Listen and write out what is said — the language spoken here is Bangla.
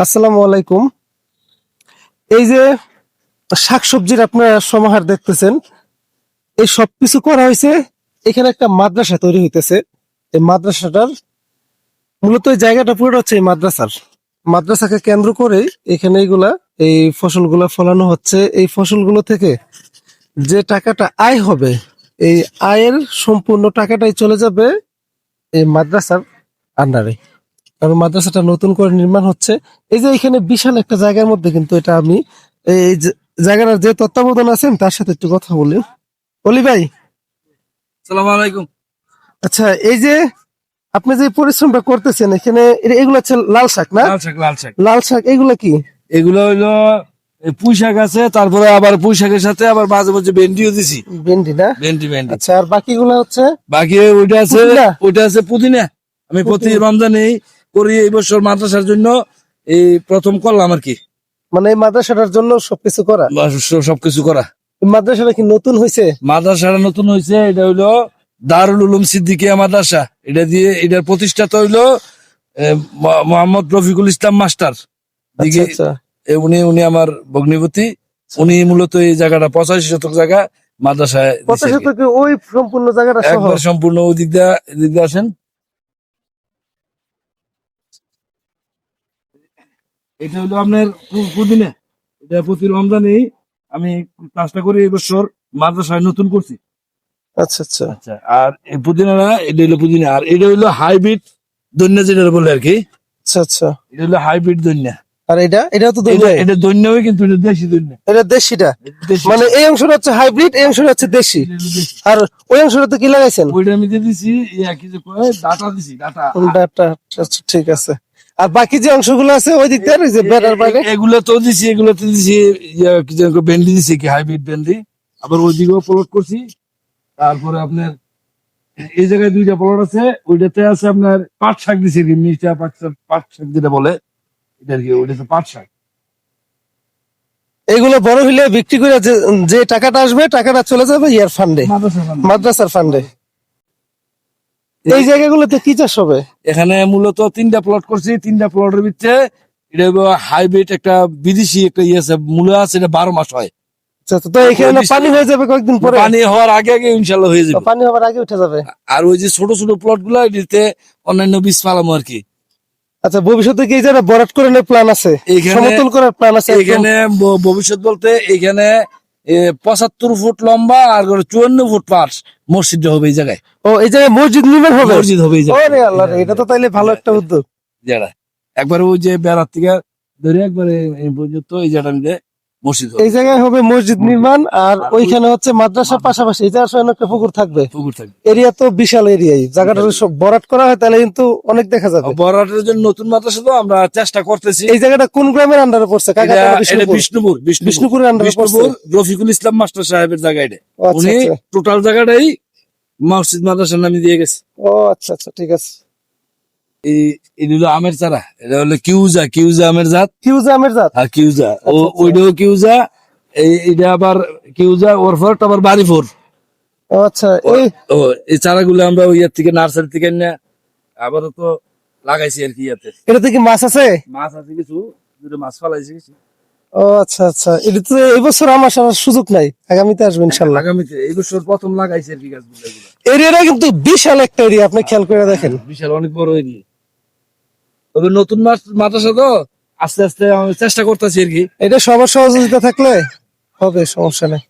আসসালামু আলাইকুম। এই যে শাকসবজির আপনারা সমাহার দেখতেছেন, এই সবকিছু করা হয়েছে। এখানে একটা মাদ্রাসা তৈরি হইতেছে। এই মাদ্রাসাটার মূলত এই জায়গাটা পুরো হচ্ছে এই মাদ্রাসাকে কেন্দ্র করে এখানে এই ফসলগুলা ফলানো হচ্ছে। এই ফসলগুলো থেকে যে টাকাটা আয় হবে, এই আয়ের সম্পূর্ণ টাকাটাই চলে যাবে এই মাদ্রাসার আন্ডারে। কারণ মাদ্রাসাটা নতুন করে নির্মাণ হচ্ছে। এই যে এখানে বিশাল একটা জায়গার মধ্যে কিন্তু এটা আমি জায়গাটার যে তত্ত্বাবধান আছেন তার সাথে একটু কথা বলি। অলি ভাই, সালাম আলাইকুম। আচ্ছা, এই যে আপনি যে পরিশ্রমটা করতেছেন এখানে, এগুলো হচ্ছে লাল শাক না? লাল শাক, লাল শাক। লাল শাক এগুলো কি? এগুলো হইলো পুঁই শাক আছে, তারপরে আবার পুঁই শাকের সাথে আবার মাঝে মাঝে ভেন্ডিও দিছি। ভেন্ডি না? ভেন্ডি ভেন্ডি। আচ্ছা, আর বাকিগুলো হচ্ছে বাকি ওইটা আছে, পুদিনা? ওইটা আছে পুদিনা। আমি প্রতি পুদিনা। রমজানে করি, এই বছর মাদ্রাসার জন্য এই প্রথম করলাম আর কি। মানে এই মাদ্রাসাটার জন্য সবকিছু করা। সবকিছু করা। এই মাদ্রাসাটা কি নতুন হয়েছে? মাদ্রাসাটা নতুন হয়েছে। এটা হইলো দারুল উলুম সিদ্দিকিয়া মাদ্রাসা। এটা দিয়ে এটার প্রতিষ্ঠাতা হইলো মোহাম্মদ রফিকুল ইসলাম মাস্টার। আচ্ছা আচ্ছা। উনি উনি আমার ভগ্নিপতি। উনি মূলত এই জায়গাটা 85 শতক জায়গা মাদ্রাসায় দিছে কত আর কি। শতকে ওই সম্পূর্ণ জায়গাটা সহ? একবার সম্পূর্ণ ওই দিক দিয়ে আসেন। এটা হলো আপনার পুদিনা। এটা প্রতি রমজানেই আমি কাজটা করে এই বছর মাদ্রাসায় নতুন করছি। আচ্ছা আচ্ছা আচ্ছা, আর এই পুদিনাটা এটা হলো পুদিনা, আর এটা হলো হাইব্রিড দৈন্য যেটা বলে আর কি। আচ্ছা আচ্ছা। এটা হলো হাইব্রিড দৈন্য। আর এটাও তো ধনিয়া। এটা দৈন্যই, কিন্তু এটা দেশি দৈন্য। এটা দেশিটা। দেশি। মানে এই অংশটা হচ্ছে হাইব্রিড, এই অংশটা হচ্ছে দেশি। এটা হলো দেশি। আর ওই অংশটাতে কি লাগাইছেন? ওইটা আমি দিয়ে দিছি কি যে কয় ডাটা দিছি, ডাটা। ডাটা। আচ্ছা, ঠিক আছে। আর বাকি যে অংশগুলো আছে ওই দিক দিয়ে, ওই যে বেড়ার বাইরে, এগুলো তো দিছি, এগুলো তো দিছি কি যেন ভেন্ডি দিছি, কি হাইব্রিড ভেন্ডি। আবার ওইদিকেও প্লট করছি। তারপরে আপনার এই জায়গায় দুইটা প্লট আছে, ওইটাতে আছে আপনার পাট শাক দিছি, কি মিষ্টা পাট শাক যেটা বলে, এটা আর কি। ওইটাতে পাট শাক। এগুলো বড় হইলে বিক্রি করে যে যে টাকাটা আসবে, টাকাটা চলে যাবে ইয়ার ফান্ডে, মাদ্রাসার ফান্ডে। এই জায়গাগুলোতে কি চাষ হবে? এখানে মূলত 3টা প্লট করছি। 3টা প্লটের ভিতরে এটা হাইব্রিড একটা বিদেশি একটা ইয়ে আছে, মূলা আছে, এটা 12 মাস হয়। আচ্ছা, তো এখানে পানি হয়ে যাবে কয়েকদিন পরে? পানি হওয়ার আগে আগে ইনশাল্লাহ হয়ে যাবে। পানি হওয়ার আগে উঠে যাবে। আর ওই যে ছোট ছোট প্লট গুলা, এটিতে অন্যান্য বীজ পালামো আর কি। আচ্ছা, ভবিষ্যতে কি এই জায়গা ভরাট করে নেওয়ার প্ল্যান আছে? সমতল করার প্ল্যান আছে? এখানে ভবিষ্যৎ বলতে এখানে 75 ফুট লম্বা আর 54 ফুট পাশ মসজিদ হবে এই জায়গায়। ও, এই জায়গায় মসজিদ নির্মাণ হবে? মসজিদ হবে এই জায়গায়। ওরে আল্লাহ রে, এটা তো তাইলে ভালো একটা উদ্যোগ। জায়গা একবারে ওই যে বেড়ার থেকে ধরে একবারে এই পর্যন্ত এই জায়গাটা মিলে মসজিদ হবে। এই জায়গায় হবে মসজিদ নির্মাণ, আর আর ওইখানে হচ্ছে মাদ্রাসার পাশাপাশি এই জায়গায় আসলে একটা পুকুর থাকবে। পুকুর থাকবে। এরিয়া তো বিশাল এরিয়াই। জায়গাটা যদি সব ভরাট করা হয় তাহলে কিন্তু অনেক দেখা যাবে। বড়াটের জন্য নতুন মাদ্রাসা তো আমরা চেষ্টা করতেছি। এই জায়গাটা কোন গ্রামের আন্ডারে পড়ছে? এটা বিষ্ণুপুর। বিষ্ণুপুরের আন্ডারে পড়ছে। রফিকুল ইসলাম মাস্টার সাহেবের জায়গা এটা। ও আচ্ছা উনি আচ্ছা। টোটাল জায়গাটাই মসজিদ মাদ্রাসার নামে দিয়ে গেছে। ও আচ্ছা আচ্ছা, ঠিক আছে। এটা হলো আমের চারা, এটা হলো কিউজা আমের জাত। কিউজা আমের জাত? হ্যাঁ, কিউজা। আচ্ছা, আচ্ছা। ওইটাও কিউজা। এটা আবার কিউজা ওর ফোর, আবার বাড়ি ফোর। ও আচ্ছা। এই চারাগুলো আমরা ওই ইয়ার থেকে, নার্সারি থেকে না আবারও তো লাগাইছি আর কি। ইয়াতে এটাতে কি মাছ আছে? মাছ আছে কিছু, দুটো মাছ ফালাইছি কিছু। ও আচ্ছা আচ্ছা। এটা তো এই বছর আমার আসার সুযোগ নাই, আগামীতে আসবে ইনশাল্লাহ। আগামীতে এই বছর প্রথম লাগাইছি আর কি গাছগুলো। এরিয়াটা কিন্তু বিশাল একটা এরিয়া, আপনি খেয়াল করে দেখেন। বিশাল অনেক বড় এরিয়া। তবে নতুন মাদ্রাসা তো আস্তে আস্তে আমি চেষ্টা করতেছি আর কি। এটা সবার সহযোগিতা থাকলে হবে, সমস্যা নেই।